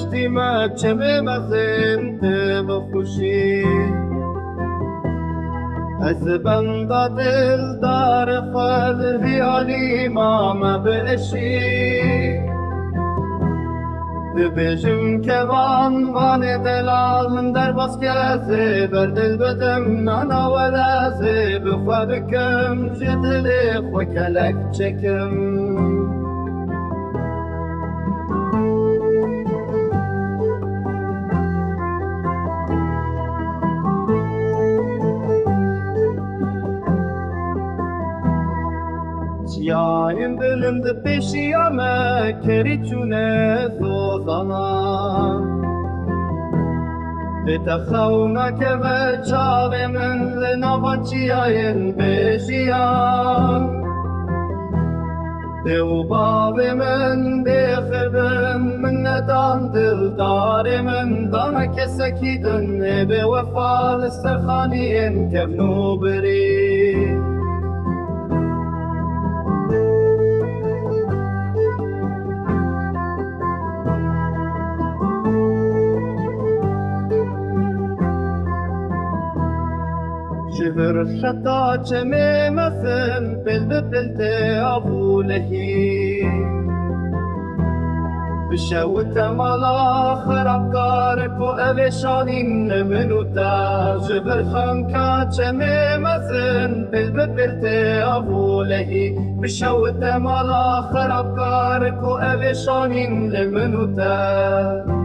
پشتی ما چمه مزین بخوشی از بندا دل دار خود بیالی ما مبشی ببیجم که وان دلال من در بس کسی بر دل بدم نانا و لازی بخوا بکم جدلی خو کلک چکم Ciyayim dilimde peşiyame keriçune zozana Betaxavna keve çave min li nava ciyayên peşiyan Dew bavê min bêxebin min nedan dildarê min dana kesekî din ê bêwefa li serxaniyên kevnû birî شفر شتا چمه مثل بل بلته ابولهی بشوت مالا خرابکار کو اوشانین منوتا شفر خانکا چمه مثل بل بلته ابولهی بشوت مالا خرابکار کو اوشانین منوتا